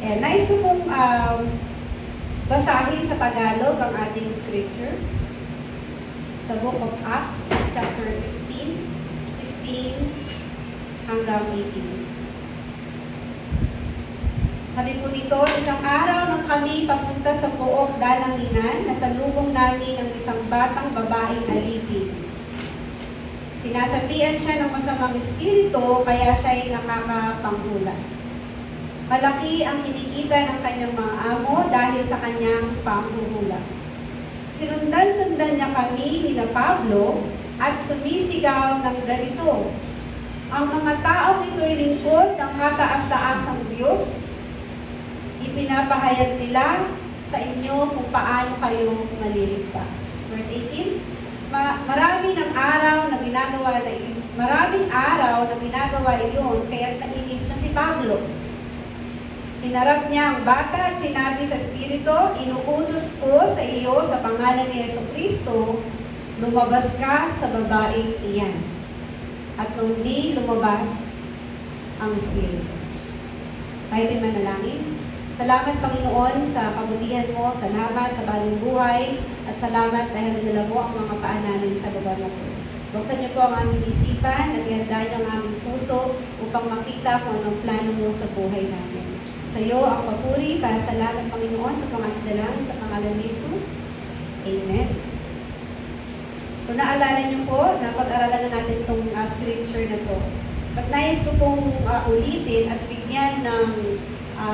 Nais ko pong basahin sa Tagalog ang ating scripture sa Book of Acts, chapter 16 hanggang 18. Sabi po dito, isang araw nang kami papunta sa Pook Dalanginan, nasalubong namin ang isang batang babaeng alipin. Sinasabihan siya ng masamang espiritu, kaya siya ay nakakapanghula. Malaki ang kinikita ng kanyang mga amo dahil sa kanyang panghuhula. Sinundan-sundan niya kami ni Pablo at sumisigaw ng ganito, "Ang mga taong ito'y lingkod ng kataas-taasang Diyos. Ipinapahayag nila sa inyo kung paano kayo maliligtas." Verse 18, maraming araw na ginagawa iyon, kaya nainis na si Pablo. Hinarap niya ang bata at sinabi sa espiritu, "Inuutos ko sa iyo sa pangalan ni Jesucristo, lumabas ka sa babaeng iyan." At nung di lumabas ang espiritu. Tayo din manalangin. Salamat, Panginoon, sa kabutihan mo, salamat sa bagong buhay, at salamat dahil dinala mo ang mga paa namin sa lugar na ito. Buksan niyo po ang aming isipan, nag-iandahan niyo ang aming puso upang makita kung anong plano mo sa buhay namin. Sa iyo ang papuri, pasalamat, Panginoon, at mga dalangin sa pangalan ni Jesus. Amen. Kung naalala niyo po, napag-aralan na natin itong scripture na to. But nais ko pong ulitin at bigyan ng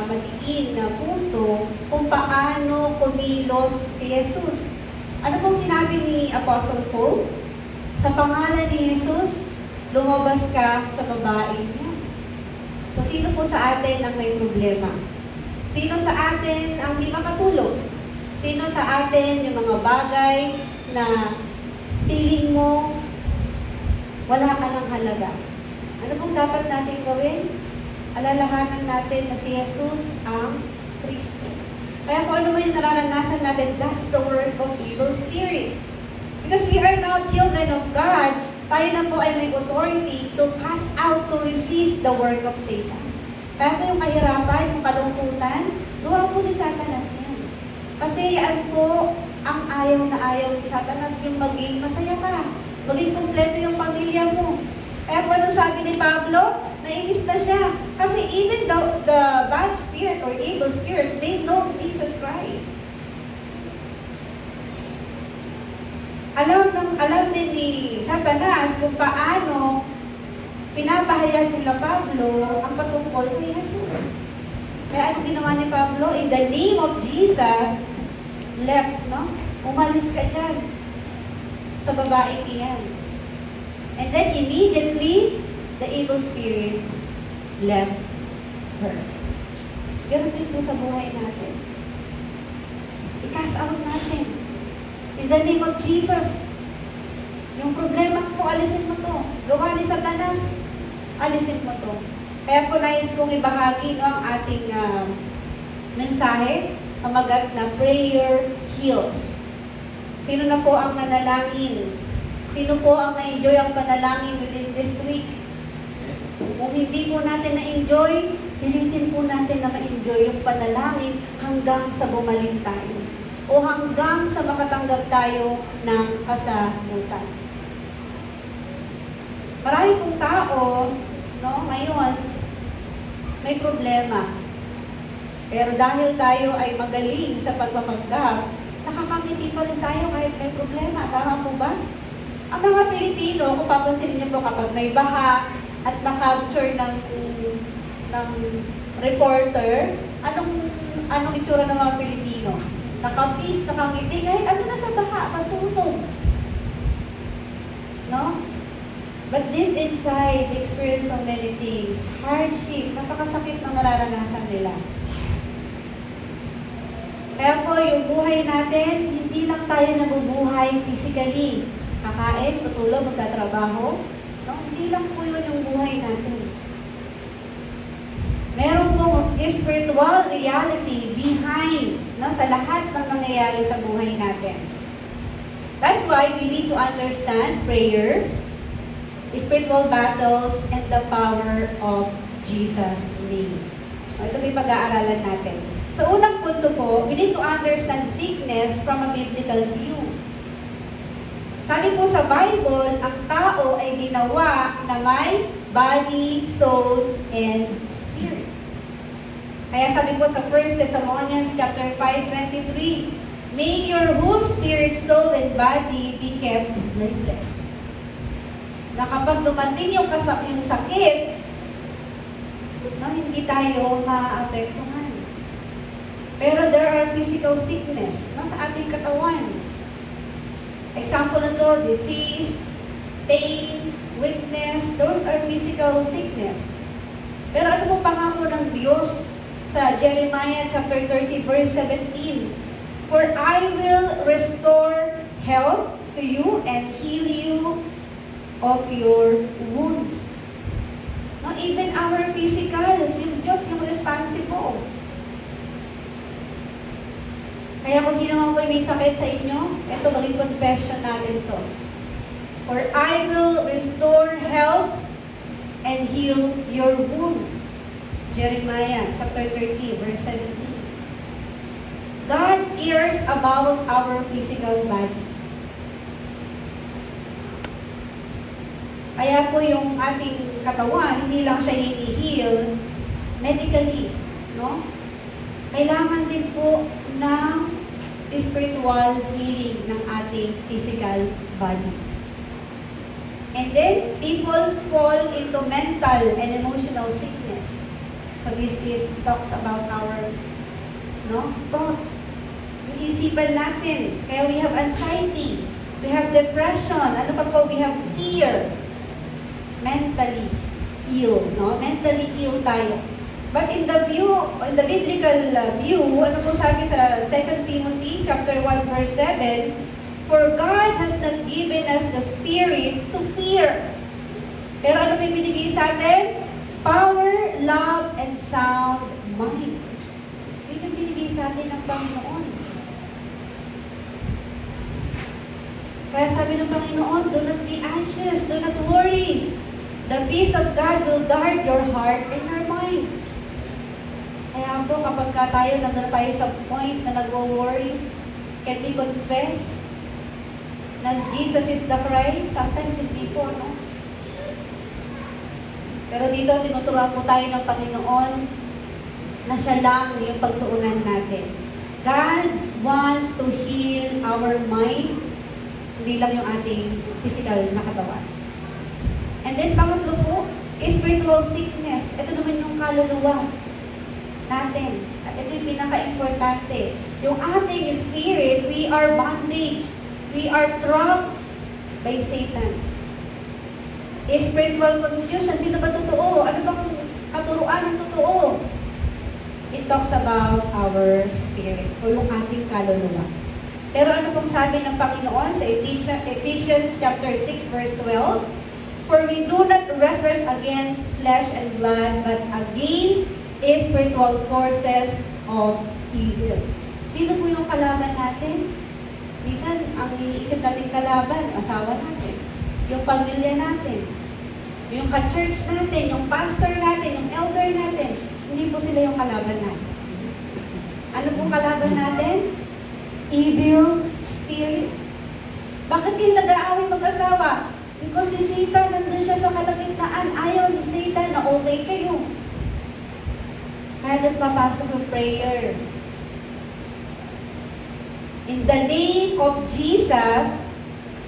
matikin na punto kung paano kumilos si Jesus. Ano pong sinabi ni Apostle Paul? Sa pangalan ni Jesus, lumabas ka sa babaeng niya. So, sino po sa atin ang may problema? Sino sa atin ang di makatulog? Sino sa atin yung mga bagay na feeling mo wala ka ng halaga? Ano pong dapat natin gawin? Alalahanan natin na si Jesus ang Kristo. Kaya kung ano man yung nararanasan natin, that's the work of evil spirit. Because we are now children of God, tayo na po ay may authority to cast out, to resist the work of Satan. Kaya po yung kahirapan, yung kalungkutan, gawa po ni Satanas yan. Kasi yan po ang ayaw na ayaw ni Satanas, yung maging masaya ka, maging kumpleto yung pamilya mo. Kaya po ano sabi ni Pablo? Nainis na siya. Kasi even the bad spirit or evil spirit, they know Jesus Christ. Alam din ni Satanas kung paano pinapahayag nila Pablo ang patungkol kay Jesus. Kaya ano ginawa ni Pablo? In the name of Jesus, left, no? Umalis ka dyan sa babaeng iyan. And then immediately, the evil spirit left her. Ganun din po sa buhay natin. I-cast out natin. In the name of Jesus. Yung problema ko, alisin mo to. Gawa ni Satanas, alisin mo to. Kaya po nais kong ibahagi ang ating mensahe, pamagat na prayer heals. Sino na po ang nanalangin? Sino po ang na-enjoy ang panalangin within this week? Kung hindi po natin na-enjoy, pilitin po natin na ma-enjoy yung panalangin hanggang sa gumaling tayo. O hanggang sa makatanggap tayo ng kasagutan. Marami pong tao, no, ngayon, may problema. Pero dahil tayo ay magaling sa pagpapanggap, nakakangiti pa rin tayo kahit may problema. Tama po ba? Ang mga Pilipino, kung papansinin niyo po kapag may baha at na-capture ng reporter, anong itsura ng mga Pilipino? Nakapis, nakangiti, kahit ano na sa baha, sa sunog. No? But deep inside, they experience so many things. Hardship, napakasakit ng nararanasan nila. Kaya po, yung buhay natin, hindi lang tayo nabubuhay physically. Kakain, tutulog, magtatrabaho. No? Hindi lang po yun yung buhay natin. Meron pong spiritual reality behind, no, sa lahat ng nangyayari sa buhay natin. That's why we need to understand prayer, spiritual battles, and the power of Jesus' name. Ito may pag-aaralan natin. Sa unang punto po, we need to understand sickness from a biblical view. Sabi po sa Bible, ang tao ay ginawa na may body, soul, and spirit. Kaya sabi po sa 1 Thessalonians chapter 5:23, may your whole spirit, soul, and body be kept blameless. Na kapag dumating yung sakit, no, hindi tayo maaapektuhan. Pero there are physical sickness no, sa ating katawan. Example na to, disease, pain, weakness, those are physical sickness. Pero ano po pangako ng Diyos sa Jeremiah chapter 30 verse 17? For I will restore health to you and heal you of your wounds. No, even our physical, yung Diyos yung responsible. Kaya kung sino man po may sakit sa inyo, ito maging confession natin to. For I will restore health and heal your wounds. Jeremiah chapter 30 verse 17. God cares about our physical body. Kaya po yung ating katawan, hindi lang siya hini-heal medically, no? Kailangan din po ng spiritual healing ng ating physical body. And then, people fall into mental and emotional sickness. So this talks about our thought. Yung isipan natin. Kaya we have anxiety. We have depression. Ano pa po? We have fear. Mentally ill, no? Mentally ill tayo. But in the biblical view, ano po sabi sa 2 Timothy chapter 1 verse 7, for God has not given us the spirit to fear. Pero ano may binigay sa atin? Power, love, and sound mind. Yun ang binigay sa atin ng Panginoon. Kaya sabi ng Panginoon, do not be anxious, do not worry. The peace of God will guard your heart and your mind. Kaya po, kapag tayo, nandun tayo sa point na nag-worry, can we confess na Jesus is the Christ? Sometimes hindi po, no? Pero dito, tinuturuan po tayo ng Panginoon na siya lang yung pagtuunan natin. God wants to heal our mind, hindi lang yung ating physical na katawan. And then, pangatlo po, spiritual sickness. Ito naman yung kaluluwa natin. At ito yung pinaka-importante. Yung ating spirit, we are bondage. We are trapped by Satan. Spiritual confusion. Sino ba totoo? Ano bang katuruan ng totoo? It talks about our spirit o yung ating kaluluwa. Pero ano pong sabi ng Panginoon sa Ephesians chapter 6 verse 12? For we do not wrestle against flesh and blood, but against spiritual forces of evil. Sino po yung kalaban natin? Minsan, ang iniisip natin kalaban, asawa natin, yung pamilya natin, yung ka-church natin, yung pastor natin, yung elder natin. Hindi po sila yung kalaban natin. Ano pong kalaban natin? Evil spirit. Bakit kayo nag-aaway mag-asawa? Because si Satan, nandun siya sa kalagitnaan. Ayaw ni Satan na okay kayo. Kaya doon papasok yung prayer. In the name of Jesus,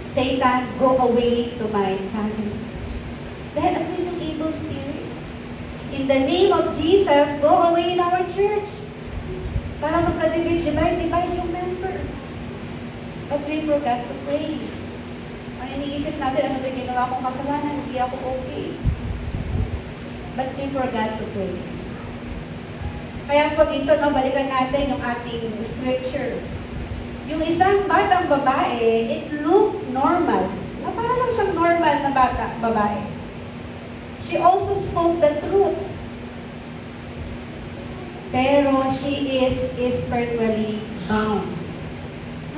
Satan, go away to my family. Dahil ito yung evil spirit. In the name of Jesus, go away in our church. Para magka-divide yung member. But we forgot to pray. Ang iniisip natin, ano ba ginawa kong kasalanan? Hindi ako okay. But we forgot to pray. Kaya po dito, balikan natin yung ating scripture. Yung isang batang babae, it looked normal. Na para lang siyang normal na babae. She also spoke the truth. Pero she is spiritually bound.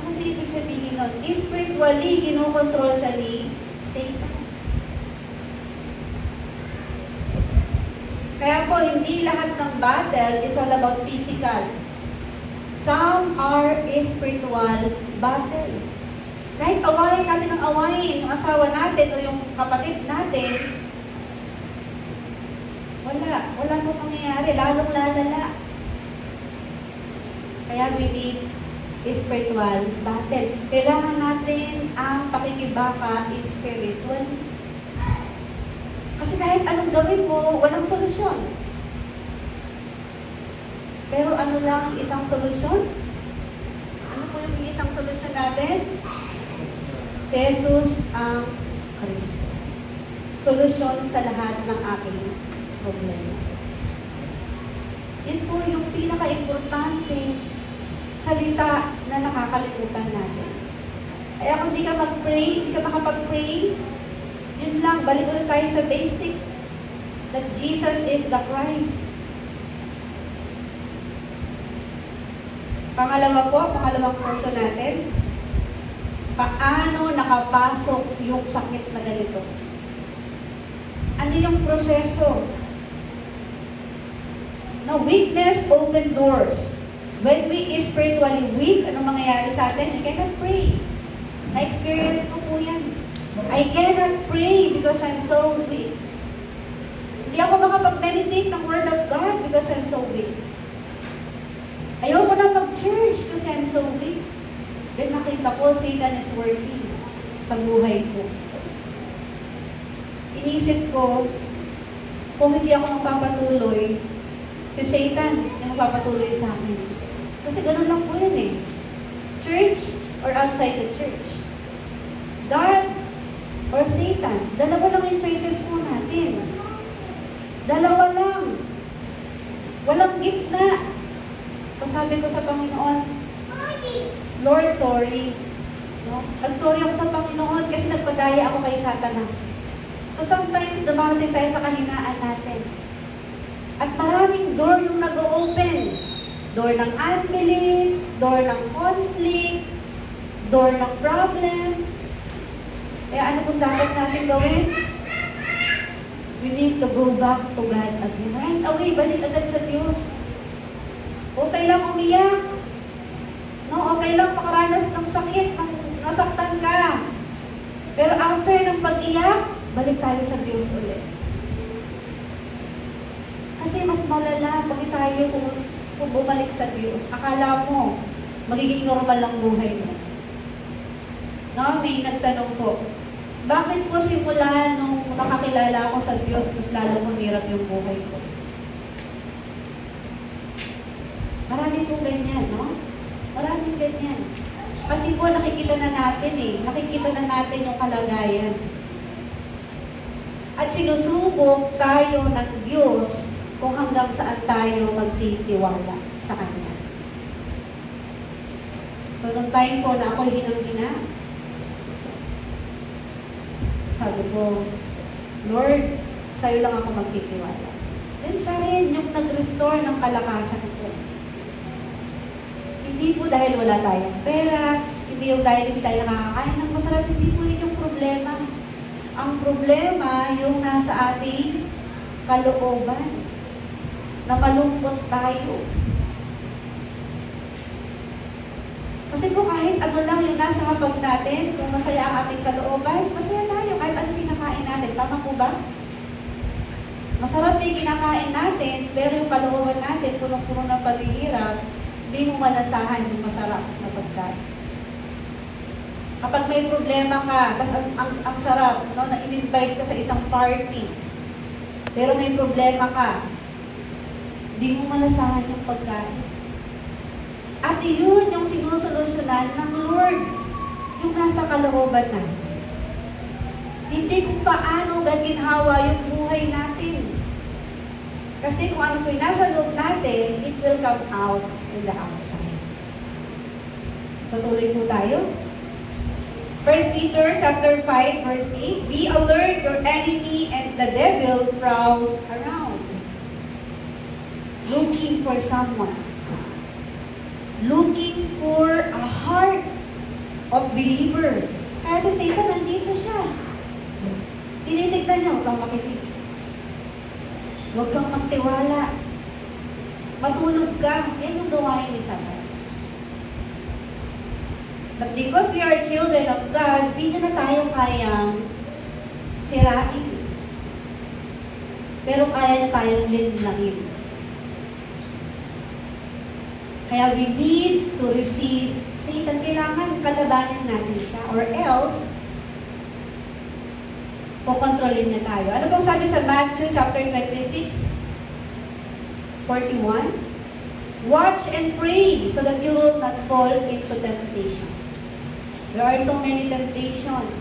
Ano ba ibig sabihin nun? Spiritually, kinokontrol siya ni Satan. Kaya po, hindi lahat ng battle is all about physical. Some are spiritual battle. Kahit awayin natin ng awayin, yung asawa natin o yung kapatid natin, wala mo mangyayari, lalong lalala. Kaya we need spiritual battle. Kailangan natin ang pakikibaka spiritual. Kasi kahit anong gawin mo, walang solusyon. Pero ano lang ang isang solusyon? Ano po yung isang solusyon natin? Si Jesus ang Kristo. Solusyon sa lahat ng aking problema. Yan po yung pinaka-importanting salita na nakakalimutan natin. Kaya kung di ka mag-pray, hindi ka makapag-pray, yun lang, balik ulit tayo sa basic. That Jesus is the Christ. Pangalawang punto natin, paano nakapasok yung sakit na ganito? Ano yung proseso? Na weakness open doors. When we is spiritually weak, ano mangyayari sa atin? We cannot pray. Na-experience ko po yan. I cannot pray because I'm so weak. Hindi ako makapag-meditate ng Word of God because I'm so weak. Ayoko na mag-church kasi I'm so weak. Then nakita ko, Satan is working sa buhay ko. Inisip ko, kung hindi ako magpapatuloy, si Satan yung magpapatuloy sa akin. Kasi ganun lang po yun eh. Church or outside the church. God or Satan. Dalawa lang yung choices po natin. Dalawa lang. Walang gitna. Sabi ko sa Panginoon, Lord, sorry. No? Nag-sorry ako sa Panginoon kasi nagpadaya ako kay Satanas. So sometimes, dumarating tayo sa kahinaan natin. At maraming door yung nag-open. Door ng unbelief, door ng conflict, door ng problem. Kaya ano kung dapat natin gawin? We need to go back to God again. Right away, balik agad sa Diyos. Okay lang umiyak. No, okay lang makaranas ng sakit, ng nasaktan ka. Pero after ng pag-iyak, balik tayo sa Diyos ulit. Kasi mas malala pag tayo kung bumalik sa Diyos. Akala mo, magiging normal lang buhay mo. No, may nagtanong po, bakit po simula nung nakakilala ako sa Diyos, mas lalo hirap yung buhay ko? Marami po ganyan, no? Maraming ganyan. Kasi po nakikita na natin nakikita na natin yung kalagayan. At sinusubok tayo ng Diyos kung hanggang saan tayo magtitiwala sa Kanya. So, nung time po na ako'y hinang-hina, sabi ko, Lord, sa'yo lang ako magtitiwala. Then siya rin yung nag-restore ng kalakasan ko. Hindi po dahil wala tayong pera, hindi yung dahil hindi tayo nakakakain ng masarap, hindi po yun yung problema. Ang problema yung nasa ating kalooban, na malungkot tayo. Kasi po kahit ano lang yung nasa hapag natin, kung masaya ang ating kalooban, masaya tayo kahit ano kinakain natin. Tama po ba? Masarap yung kinakain natin, pero yung kalooban natin, punong-puno ng paghihirap, hindi mo malasahan yung masarap na pagkain. Kapag may problema ka, kasi ang sarap, no, na in-invite ka sa isang party, pero may problema ka, hindi mo malasahan yung pagkain. At yun yung sinusolusyonan ng Lord, yung nasa kalooban natin. Hindi kung paano gaginhawa yung buhay natin. Kasi kung ano po yung nasa loob natin, it will come out in the outside. Patuloy po tayo. 1 Peter chapter 5, verse 8, be alert, your enemy and the devil prowls around, looking for someone, looking for a heart of believer. Kaya si Satan, nandito siya. Tinitignan niya, huwag kang makinig. Huwag kang magtiwala. Matulog ka. Yan yung gawain ni Satanas. But because we are children of God, di na tayo kayang sirain. Pero kaya na tayong linlangin. Kaya we need to resist Satan. Kailangan kalabanin natin siya. Or else, kukontrolin niya tayo. Ano bang sabi sa Matthew chapter 26, 41? Watch and pray so that you will not fall into temptation. There are so many temptations.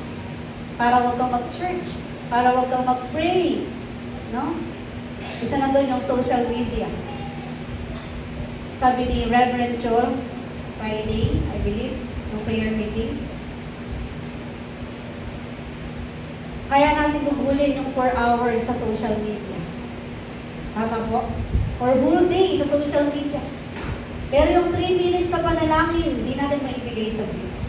Para huwag kang mag-church. Para huwag kang mag-pray. No? Isa na doon yung social media. Sabi ni Reverend Joel, Friday, I believe, yung prayer meeting. Kaya natin gugulin yung 4 hours sa social media. Tama po? Or whole day sa social media. Pero yung 3 minutes sa panalangin, hindi natin maibigay sa Diyos.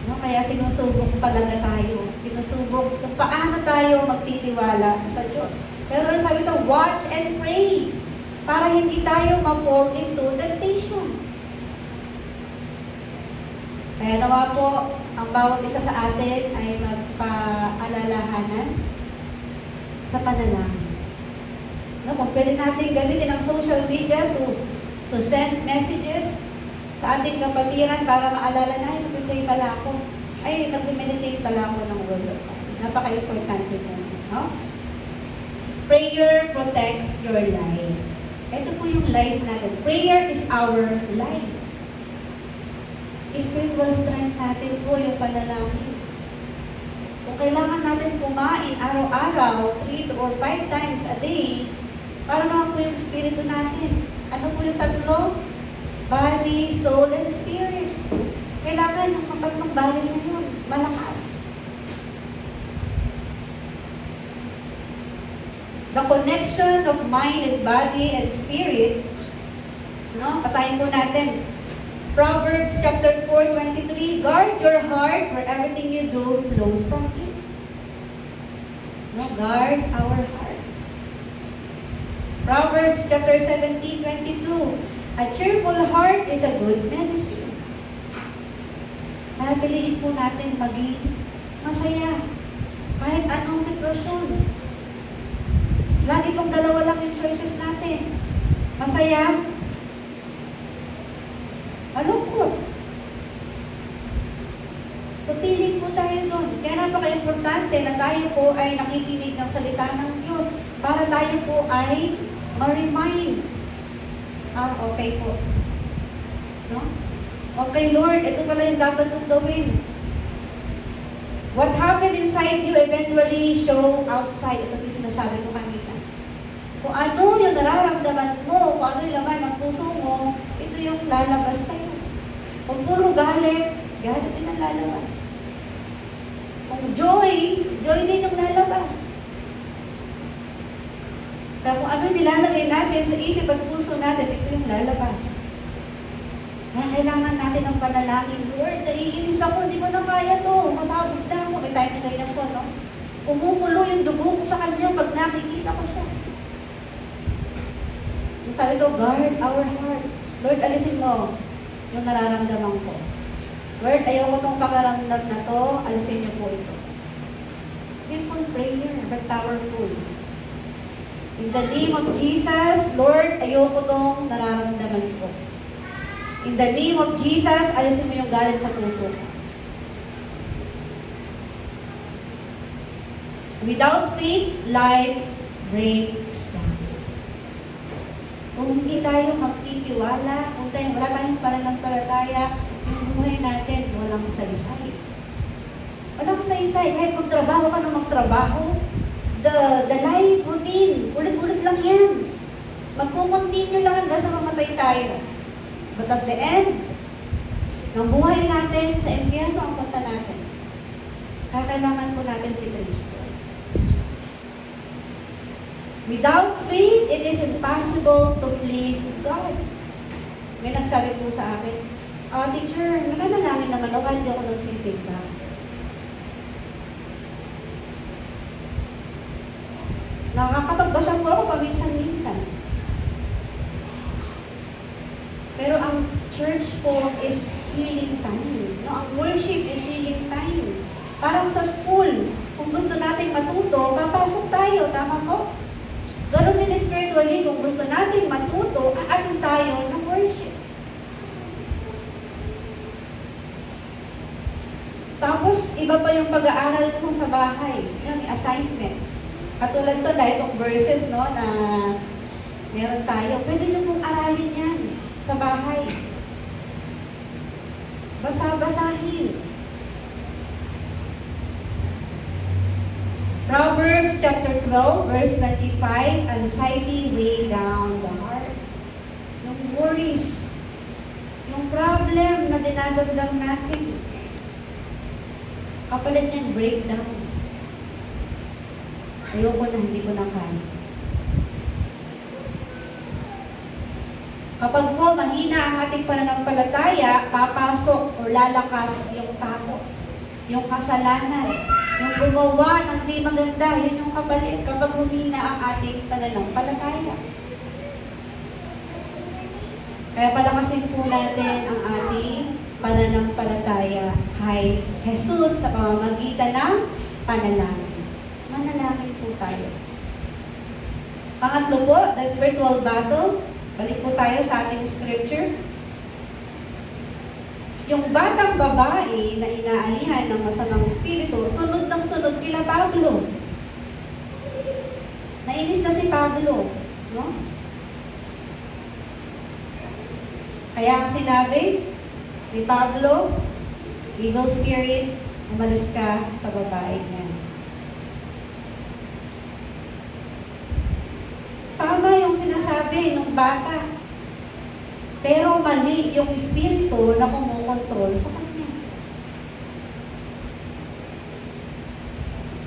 No? Kaya sinusubok talaga tayo. Sinusubok kung paano tayo magtitiwala sa Diyos. Pero sabi ito, watch and pray para hindi tayo ma-fall into temptation. Kaya nawa po, ang bawat isa sa atin ay magpaalalahanan sa panalangin. No, kung pwede natin gamitin ang social media to send messages sa ating kapatiran para maalala na, ay, mag-pray pala ako. Ay, mag-meditate pala ako ng Word of God. Napaka-importante po. No? Prayer protects your life. Ito po yung life natin. Prayer is our life. Spiritual strength natin po yung panalangin. Kung kailangan natin kumain araw-araw, 3 or 5 times a day, para naman po yung spirito natin. Ano po yung tatlo? Body, soul, and spirit. Kailangan yung tatlong bagay na yun, malakas. The connection of mind and body and spirit, no? Basahin po natin. Proverbs chapter 4:23, guard your heart, where everything you do flows from it. No, guard our heart. Proverbs chapter 17:22, a cheerful heart is a good medicine. Kaya piliin po natin maging masaya. Kahit anong sitwasyon. Lagi pong dalawa lang yung choices natin. Masaya, malungkot. So, pili po tayo doon. Kaya napaka-importante na tayo po ay nakikinig ng salita ng Diyos para tayo po ay ma-remind. Okay po. No? Okay, Lord, ito pala yung dapat mong gawin. What happened inside you eventually show outside. Ito yung sinasabi ko kanina. Kung ano yung nararamdaman mo, kung ano yung laman ng puso mo, ito yung lalabas sa'yo. Kung puro galit, galit din ang lalabas. Kung joy, joy din yung lalabas. Kaya kung ano yung nilalagay natin sa isip at puso natin, ito yung lalabas. Kaya kailangan natin ng panalangin. Lord, naiinis ako, hindi ko na kaya to. Masabog na ako. May time na ganyan po, no? Umukulo yung dugo ko sa kanya pag nakikita ko siya. Sabi ko, guard our heart. Lord, alisin mo yung nararamdaman ko. Lord, ayaw ko tong pakaramdam na to, alisin niyo po ito. Simple prayer, but powerful. In the name of Jesus, Lord, ayaw ko tong nararamdaman ko. In the name of Jesus, alisin mo yung galit sa puso ko. Without faith, life breaks down. Kung hindi tayo magtitiwala, kung wala tayong pananampalataya, yung buhay natin, walang saysay. Walang saysay. Kahit magtrabaho ka na magtrabaho, the life routine, ulit-ulit lang yan. Magkukontinue lang hanggang sa mamatay tayo. But at the end, ng buhay natin, sa impyerno ang punta natin. Kaya kailangan po natin si Kristo. Without faith, it is impossible to please God. May nagsabi po sa akin, teacher, nananalangin naman ako, hindi ako nagsisimba. Nakakapagbasa po ako paminsan-minsan. Pero ang church po is healing time. No, ang worship is healing time. Parang sa school, kung gusto nating matuto, papasok tayo. Tama po? Ganon din spiritually, kung gusto nating matuto, aatin tayo ng worship. Tapos, iba pa yung pag-aaral mo sa bahay. Yung assignment. Katulad to, dahil itong verses, no, na meron tayo. Pwede nyo pong aralin yan sa bahay. Basa-basahin. Proverbs chapter 12, verse 25, anxiety weigh down the heart. Yung worries, yung problem na dinadamdam natin, kapalit niyang breakdown. Ayoko na, hindi ko na kaya. Kapag po mahina ang ating pananampalataya, papasok o lalakas yung takot, yung kasalanan, yung gumawa ng di maganda, yun yung kapalit kapag humina ang ating pananampalataya. Kaya palakasin po natin ang ating pananampalataya kay Jesus sa pamamagitan ng panalangin. Manalangin po tayo. Pangatlo po, the spiritual battle. Balik po tayo sa ating scripture. Yung batang babae na inaalihan ng masamang espiritu, sunod ng sunod kila Pablo. Nainis na si Pablo, no? Kaya ang sinabi ni Pablo, evil spirit, umalis ka sa babae niya. Tama yung sinasabi ng bata. Pero mali yung espiritu na kumukontrol sa kanya.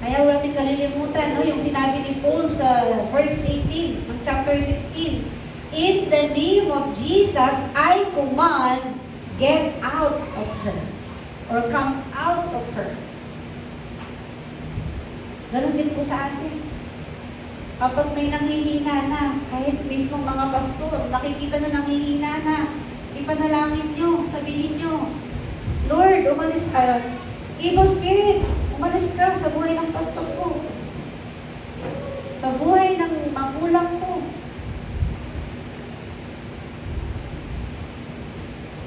Kaya wala natin kalilimutan, no? Yung sinabi ni Paul sa verse 18 ng chapter 16. In the name of Jesus, I command, get out of her. Or come out of her. Ganon din po sa atin. Kapag may nanghihina na, kahit mismo mga pastor, nakikita na nanghihina na, ipanalangin nyo, sabihin nyo, Lord, umalis ka, evil spirit, umalis ka sa buhay ng pastor ko, sa buhay ng magulang ko.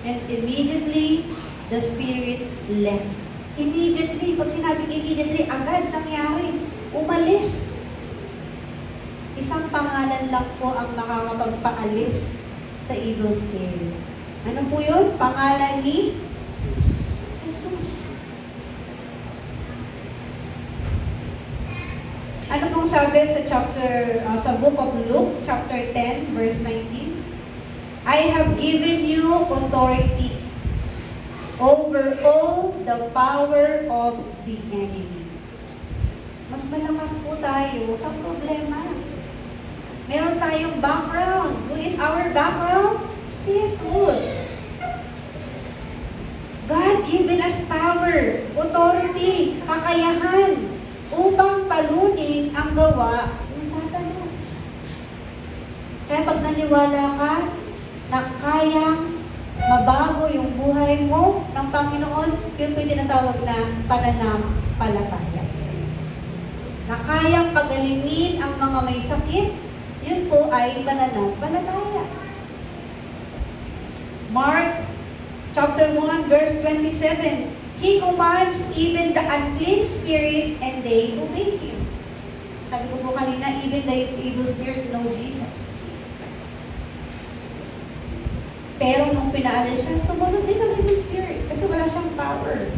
And immediately, the spirit left. Immediately, pag sinabing immediately, agad nangyari, umalis. Isang pangalan lang po ang makakapagpaalis sa evil spirit. Ano po yun? Pangalan ni Jesus. Ano pong sabi sa sa book of Luke, chapter 10, verse 19? I have given you authority over all the power of the enemy. Mas malakas po tayo sa problema. Meron tayong background. Who is our background? Si Jesus. God given us power, authority, kakayahan upang talunin ang gawa ng Satanas. Kaya pag naniwala ka na kayang mabago yung buhay mo ng Panginoon, yun po yung tinatawag na pananampalataya. Na kayang pagalingin ang mga may sakit, yun po ay pananampalataya. Mark chapter 1 verse 27, He commands even the unclean spirit and they obey Him. Sabi ko po kanina, even the evil spirit know Jesus. Pero nung pinaalis siya, sumunod din ang evil spirit kasi wala siyang power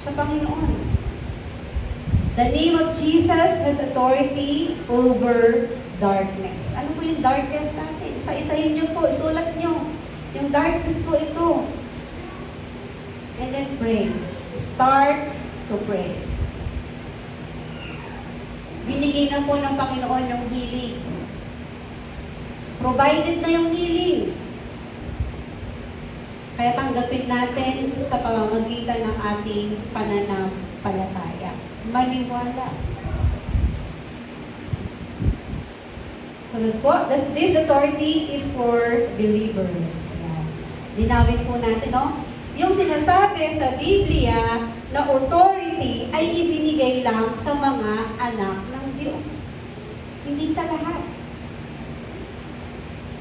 sa Panginoon. The name of Jesus has authority over darkness. Ano po yung darkness natin? Isa-isahin niyo po, isulat niyo. Yung darkness ko ito. And then pray. Start to pray. Binigay na po ng Panginoon yung healing. Provided na yung healing. Kaya tanggapin natin sa pamamagitan ng ating pananampalataya. Maniwala. Sunod po, this authority is for believers. Ayan. Linawin po natin, no? Yung sinasabi sa Biblia na authority ay ibinigay lang sa mga anak ng Diyos. Hindi sa lahat.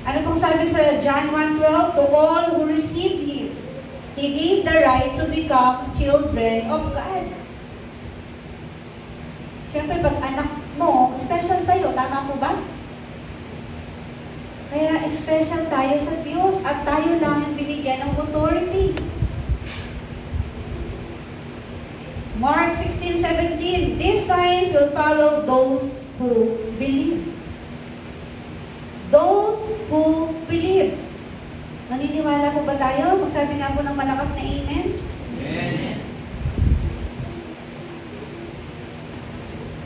Ano pong sabi sa John 1:12? To all who received Him, He gave the right to become children of God. Siyempre, pag anak mo, special sa'yo. Tama po ba? Kaya special tayo sa Diyos at tayo lang yung binigyan ng authority. Mark 16:17, these signs will follow those who believe. Those who believe. Naniniwala po ba tayo? Magsabi nga po ng malakas na amen. Amen.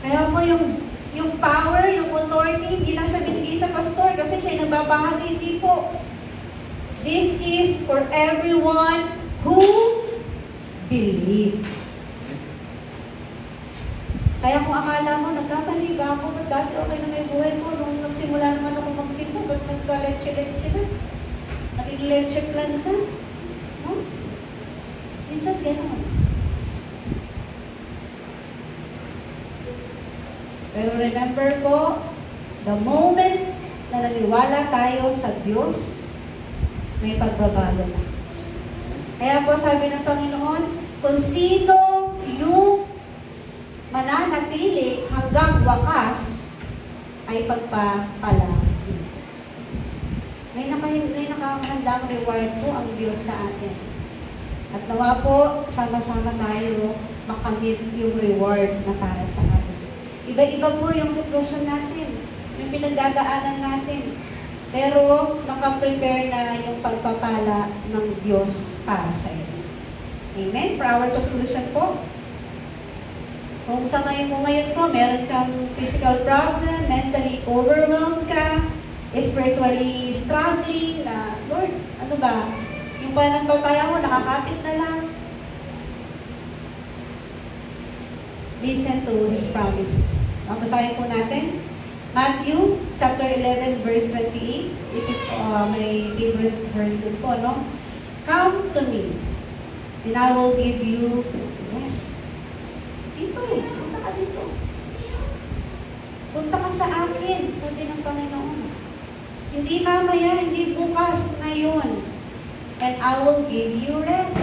Kaya po yung power, yung authority, hindi lang siya binigay sa pastor kasi siya yung nagbabahagi, hindi po. This is for everyone who believe. Kaya kung akala mo, nagkamali ba ako? Ba't dati okay na may buhay ko? Nung nagsimula naman ako magsimbo, ba't nagka-leche-leche na? Naging leche plan na? No? Minsan gano'n. Pero remember po, the moment na naniwala tayo sa Diyos, may pagbabago na. Kaya po sabi ng Panginoon, kung sino yung mananatili hanggang wakas ay pagpapalagi. May nakakahandang reward po ang Diyos sa atin. At nawa po, sama-sama tayo makamit yung reward na para sa atin. Iba-iba po yung sitwasyon natin, yung pinagdadaanan natin. Pero nakaprepare na yung pagpapala ng Diyos para sa iyo. Amen? For our conclusion po. Kung sa ngayon po, meron kang physical problem, mentally overwhelmed ka, spiritually struggling, na, Lord, ano ba? Yung pananampalataya mo, nakakapit na lang. Listen to His promises. Basahin po natin. Matthew chapter 11 verse 28. This is my favorite verse din po, no? Come to me, and I will give you rest. Dito, punta ka dito. Punta ka sa akin, sabi ng Panginoon. Hindi mamaya, hindi bukas, ngayon. And I will give you rest.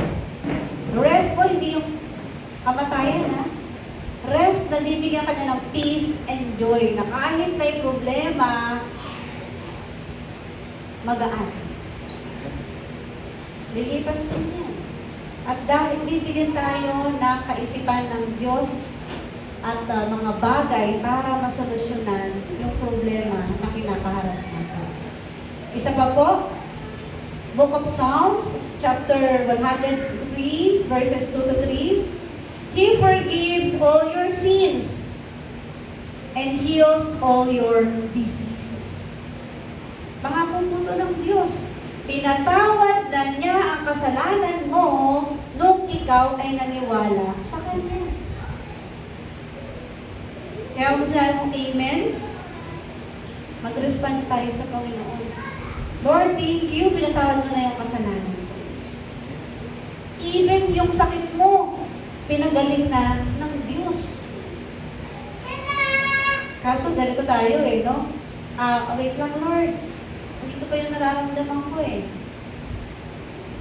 Rest po, hindi yung kamatayan, ha? Rest na bibigyan ka niya ng peace and joy na kahit may problema, magaan. Lilipas din yan. At dahil bibigyan tayo ng kaisipan ng Diyos at mga bagay para masolusyonan yung problema na kinakaharap natin. Isa pa po, Book of Psalms, chapter 103, verses 2 to 3. He forgives all your sins and heals all your diseases. Pangakong puto ng Diyos, pinatawad na niya ang kasalanan mo nung ikaw ay naniwala sa Kanya. Kaya kung sinabi mong amen, mag-response tayo sa Panginoon. Lord, thank you, pinatawad mo na yung kasalanan ko. Even yung sakit mo, pinagaling na ng Diyos. Kaso ganito tayo no? Wait lang Lord, dito pa yung nararamdaman ko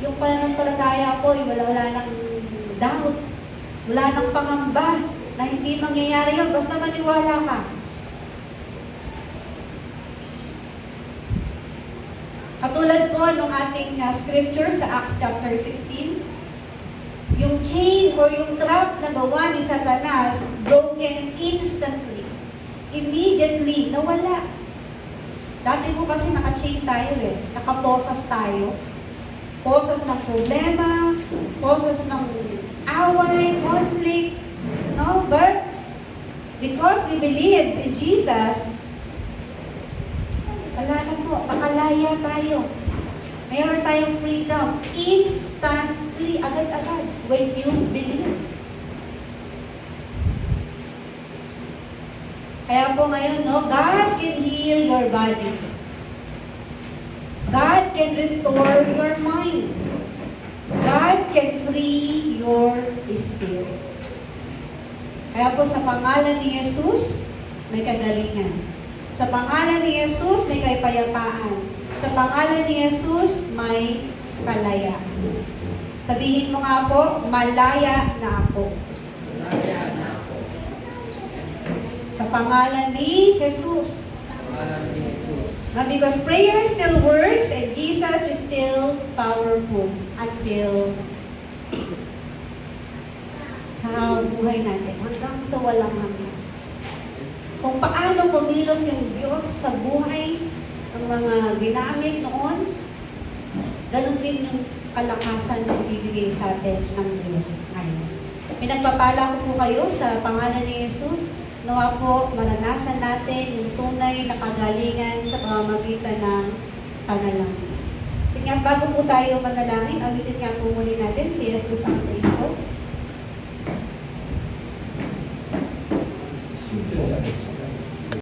Yung pananampalataya ko, wala nang doubt, wala nang pangamba na hindi mangyayari yun, basta maniwala ka. Katulad po nung ating scripture sa Acts chapter 16, yung chain or yung trap na gawa ni Satanas, broken instantly. Immediately, nawala. Dati po kasi naka-chain tayo nakaposas tayo. Posas ng problema, posas ng away, conflict, no? But, because we believe in Jesus, wala na po, nakalaya tayo. Mayroon tayong freedom instantly, agad-agad, when you believe. Kaya po ngayon, no, God can heal your body. God can restore your mind. God can free your spirit. Kaya po sa pangalan ni Jesus, may kagalingan. Sa pangalan ni Jesus, may kapayapaan. Sa pangalan ni Jesus, may kalayaan. Sabihin mo nga po, malaya na ako. Malaya na ako. Sa pangalan ni Jesus. Pangalan ni Jesus. Because prayer still works and Jesus is still powerful until sa buhay natin, hanggang sa walang hanggan. Kung paano kumilos yung Diyos sa buhay ng mga ginamit noon, ganun din yung kalakasan na ibibigay sa atin ng Diyos ngayon. Pinagpapala ko po kayo sa pangalan ni Jesus, nawa po maranasan natin yung tunay na kagalingan sa pamamagitan ng panalangin. Sige nga, bago po tayo manalangin, awitin nga po muli natin si Jesus ang Kristo.